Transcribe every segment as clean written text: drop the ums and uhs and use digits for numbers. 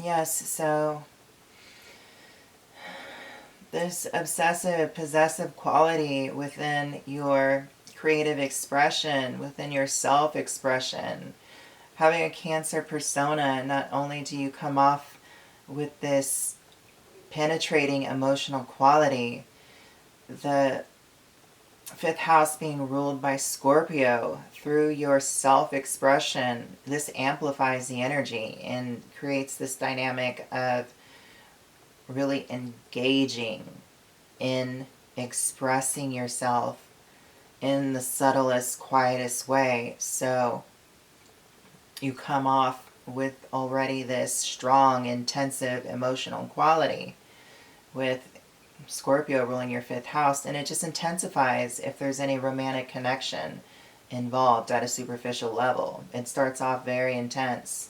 Yes, so this obsessive, possessive quality within your creative expression, within your self-expression, having a Cancer persona, not only do you come off with this penetrating emotional quality, the fifth house being ruled by Scorpio, through your self-expression, this amplifies the energy and creates this dynamic of really engaging in expressing yourself in the subtlest, quietest way. So you come off with already this strong, intensive emotional quality with Scorpio ruling your fifth house, and it just intensifies if there's any romantic connection involved at a superficial level. It starts off very intense.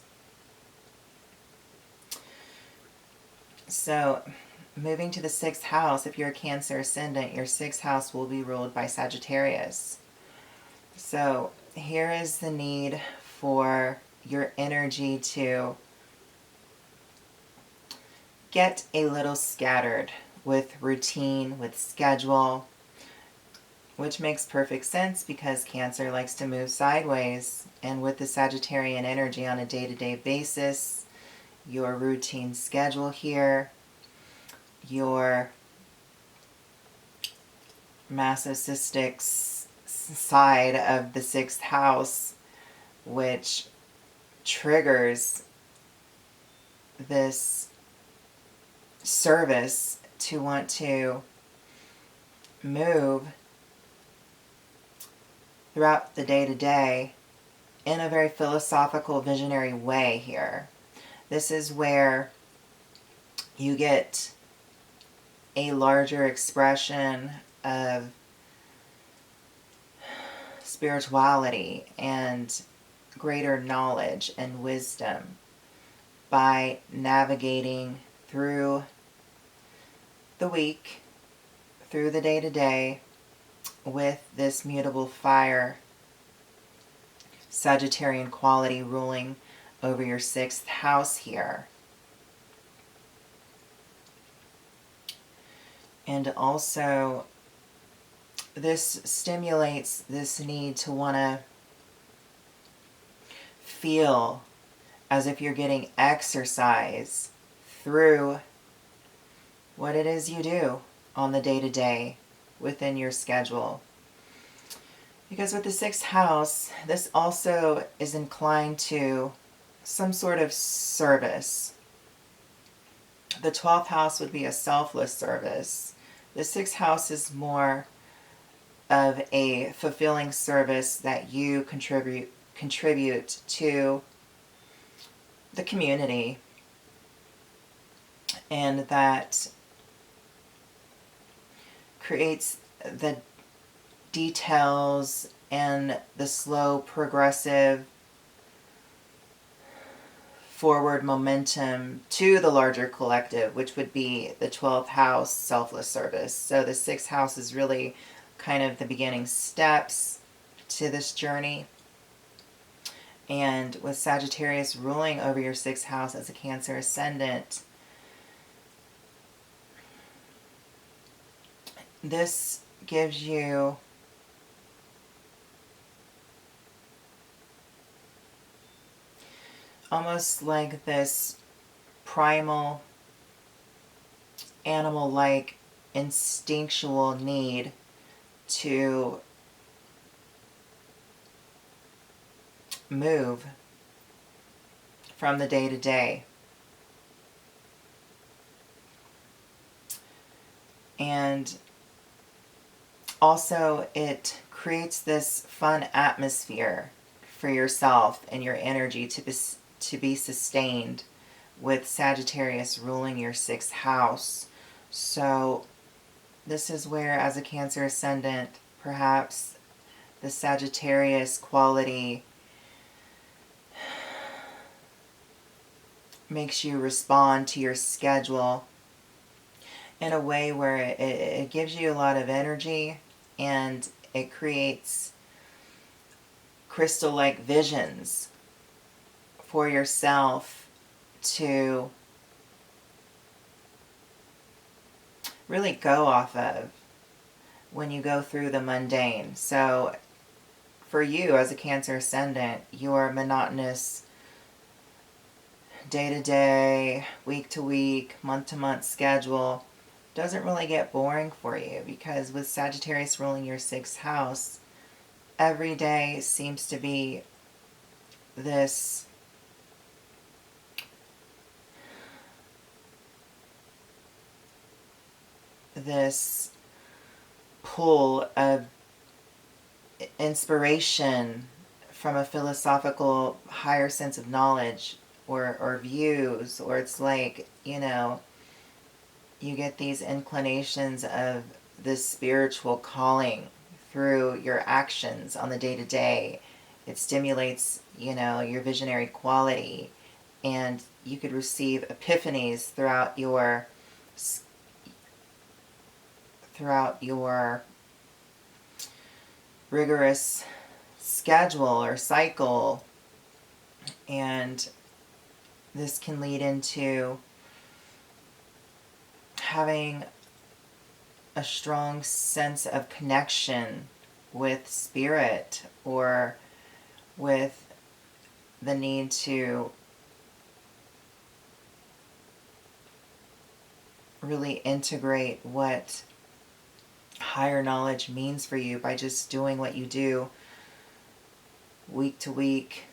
So, moving to the sixth house, if you're a Cancer Ascendant, your sixth house will be ruled by Sagittarius. So, here is the need for your energy to get a little scattered with routine, with schedule, which makes perfect sense because Cancer likes to move sideways. And with the Sagittarian energy on a day-to-day basis, your routine schedule here, your masochistic side of the sixth house, which triggers this service to want to move throughout the day-to-day in a very philosophical, visionary way here. This is where you get a larger expression of spirituality and greater knowledge and wisdom by navigating through the week, through the day-to-day, with this mutable fire Sagittarian quality ruling over your sixth house here. And also, this stimulates this need to want to feel as if you're getting exercise through what it is you do on the day-to-day within your schedule. Because with the sixth house, this also is inclined to some sort of service. The 12th house would be a selfless service. The sixth house is more of a fulfilling service that you contribute to the community, and that creates the details and the slow, progressive forward momentum to the larger collective, which would be the 12th house selfless service. So the 6th house is really kind of the beginning steps to this journey. And with Sagittarius ruling over your 6th house as a Cancer Ascendant, this gives you almost like this primal, animal-like, instinctual need to move from the day to day. And also it creates this fun atmosphere for yourself and your energy to be sustained with Sagittarius ruling your 6th house. So this is where, as a Cancer Ascendant, perhaps the Sagittarius quality makes you respond to your schedule in a way where it gives you a lot of energy, and it creates crystal-like visions for yourself to really go off of when you go through the mundane. So for you as a Cancer Ascendant, your monotonous day-to-day, week-to-week, month-to-month schedule doesn't really get boring for you, because with Sagittarius ruling your 6th house, every day seems to be this pull of inspiration from a philosophical higher sense of knowledge or views, or it's like, you get these inclinations of this spiritual calling through your actions on the day-to-day. It stimulates, your visionary quality, and you could receive epiphanies throughout your rigorous schedule or cycle, and this can lead into having a strong sense of connection with spirit, or with the need to really integrate what higher knowledge means for you by just doing what you do week to week,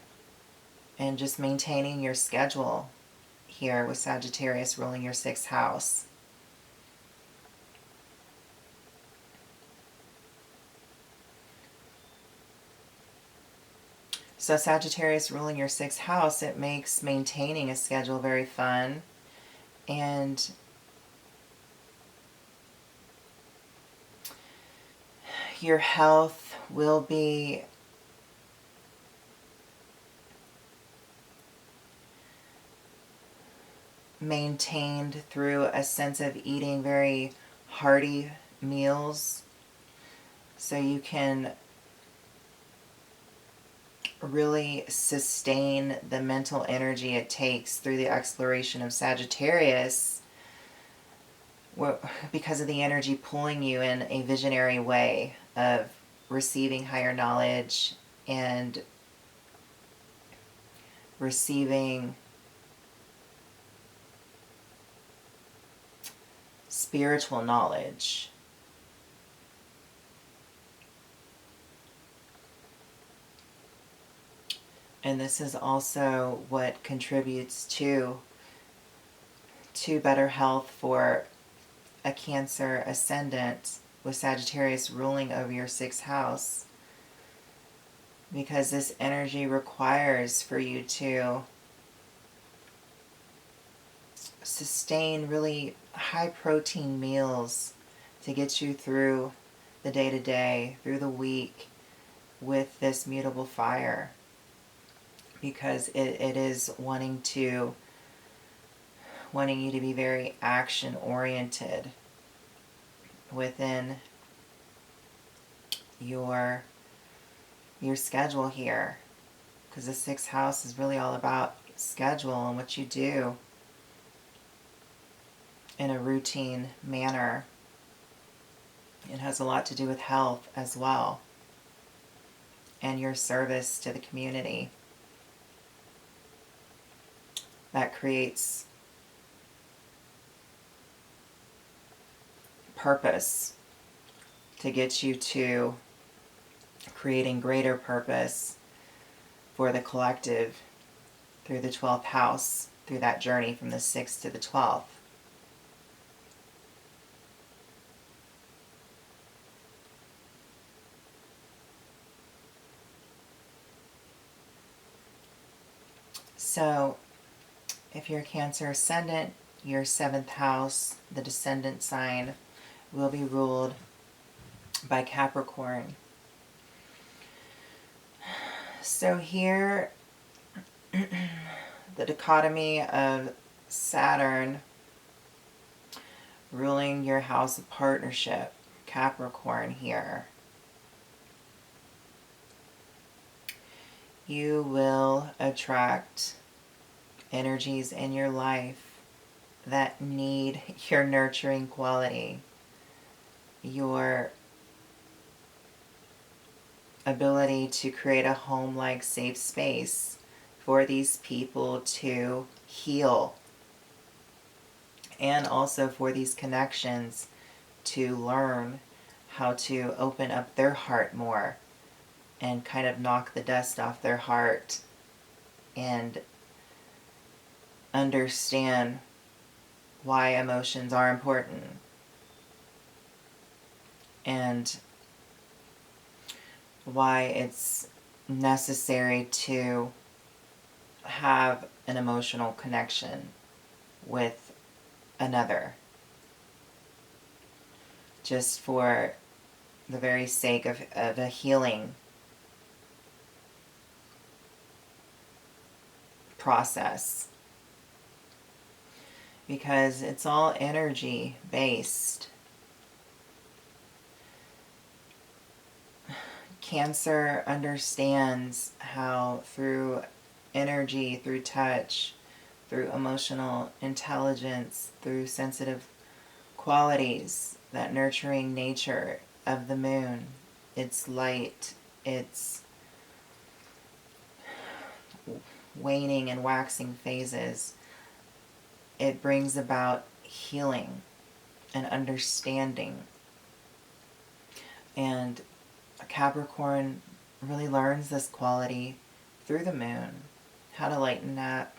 and just maintaining your schedule here with Sagittarius ruling your 6th house. So Sagittarius ruling your 6th house, it makes maintaining a schedule very fun, and your health will be maintained through a sense of eating very hearty meals, so you can really sustain the mental energy it takes through the exploration of Sagittarius, because of the energy pulling you in a visionary way of receiving higher knowledge and receiving spiritual knowledge. And this is also what contributes to better health for a Cancer Ascendant with Sagittarius ruling over your 6th house, because this energy requires for you to sustain really high protein meals to get you through the day-to-day, through the week, with this mutable fire, because it is wanting you to be very action oriented within your schedule here, because the 6th house is really all about schedule and what you do in a routine manner. It has a lot to do with health as well, and your service to the community. That creates purpose to get you to creating greater purpose for the collective through the 12th house, through that journey from the 6th to the 12th. So if you're a Cancer Ascendant, your 7th house, the descendant sign, will be ruled by Capricorn. So here, the dichotomy of Saturn ruling your house of partnership, Capricorn here. You will attract energies in your life that need your nurturing quality, your ability to create a home-like safe space for these people to heal, and also for these connections to learn how to open up their heart more and kind of knock the dust off their heart and understand why emotions are important and why it's necessary to have an emotional connection with another, just for the very sake of a healing process, because it's all energy based. Cancer understands how through energy, through touch, through emotional intelligence, through sensitive qualities, that nurturing nature of the moon, its light, its waning and waxing phases, it brings about healing and understanding. And Capricorn really learns this quality through the moon, how to lighten up,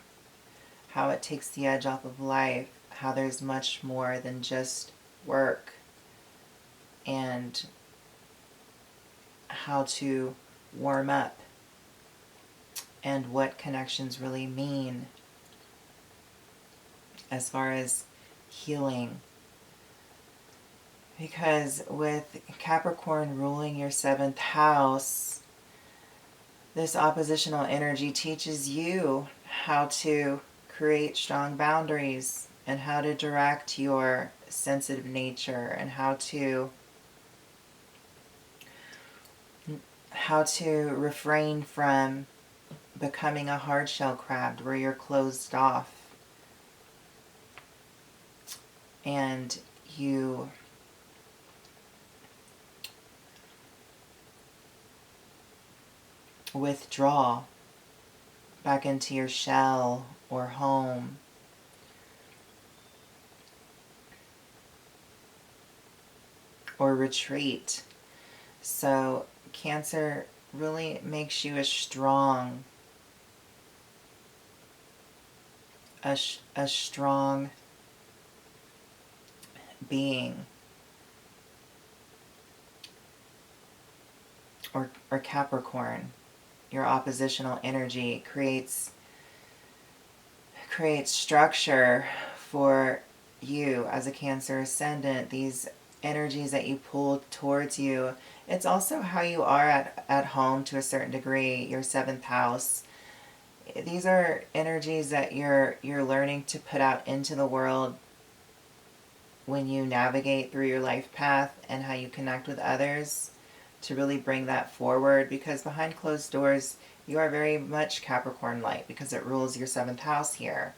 how it takes the edge off of life, how there's much more than just work, and how to warm up, and what connections really mean as far as healing. Because with Capricorn ruling your 7th house, this oppositional energy teaches you how to create strong boundaries and how to direct your sensitive nature and how to refrain from becoming a hard shell crab where you're closed off and you withdraw back into your shell or home. Or retreat. So Cancer really makes you a strong being. Or Capricorn, your oppositional energy creates structure for you as a Cancer Ascendant. These energies that you pull towards you, it's also how you are at home to a certain degree, your 7th house. These are energies that you're learning to put out into the world when you navigate through your life path and how you connect with others, to really bring that forward, because behind closed doors you are very much Capricorn light because it rules your 7th house here.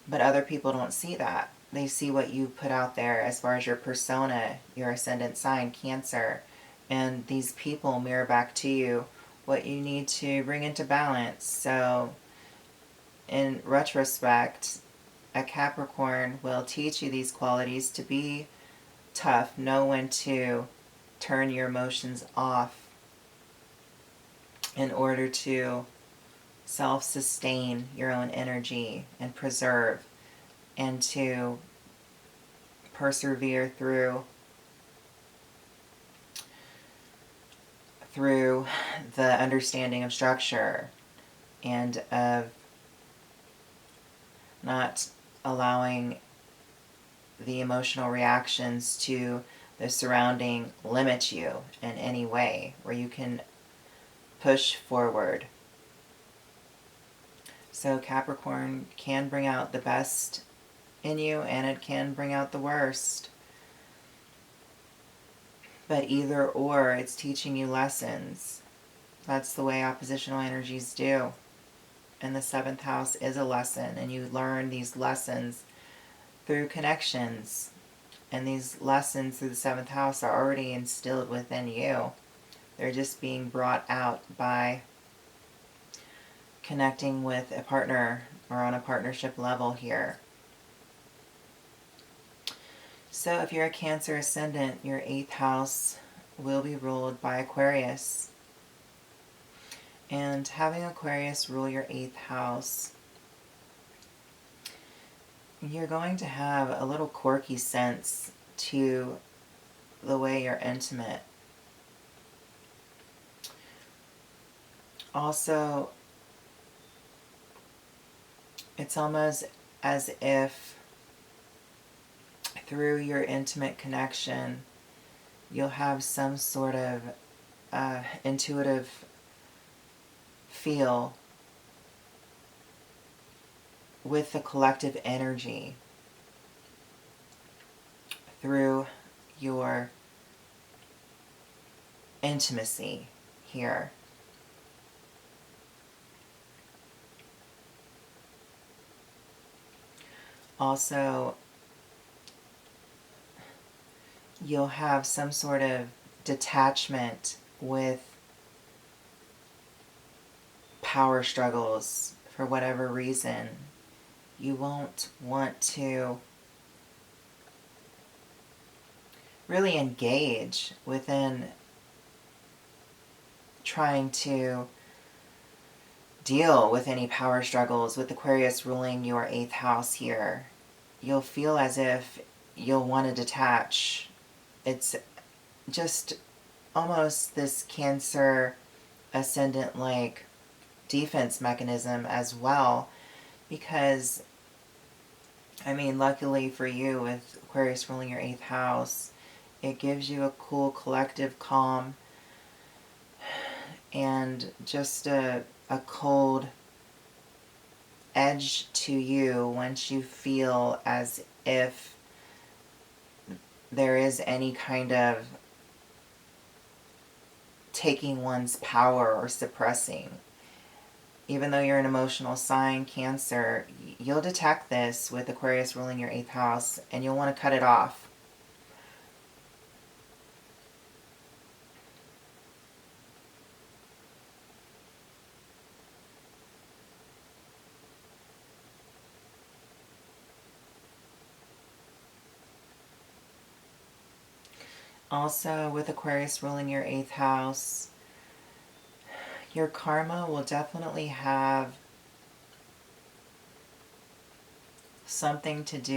But other people don't see that. They see what you put out there as far as your persona, your ascendant sign, Cancer. And these people mirror back to you what you need to bring into balance. So, in retrospect, a Capricorn will teach you these qualities to be tough, know when to turn your emotions off in order to self-sustain your own energy and preserve, and to persevere through the understanding of structure and of not allowing the emotional reactions to the surrounding limit you in any way, where you can push forward. So Capricorn can bring out the best in you, and it can bring out the worst. But either or, it's teaching you lessons. That's the way oppositional energies do. And the 7th house is a lesson, and you learn these lessons through connections. And these lessons through the 7th house are already instilled within you. They're just being brought out by connecting with a partner or on a partnership level here. So if you're a Cancer Ascendant, your 8th house will be ruled by Aquarius. And having Aquarius rule your 8th house, you're going to have a little quirky sense to the way you're intimate. Also, it's almost as if through your intimate connection, you'll have some sort of intuitive feel with the collective energy through your intimacy here. Also, you'll have some sort of detachment with power struggles for whatever reason. You won't want to really engage within trying to deal with any power struggles with Aquarius ruling your 8th house here. You'll feel as if you'll want to detach. It's just almost this Cancer Ascendant like defense mechanism as well, because I mean, luckily for you, with Aquarius ruling your 8th house, it gives you a cool collective calm and just a cold edge to you once you feel as if there is any kind of taking one's power or suppressing. Even though you're an emotional sign, Cancer, you'll detect this with Aquarius ruling your 8th house, and you'll want to cut it off. Also, with Aquarius ruling your 8th house, your karma will definitely have something to do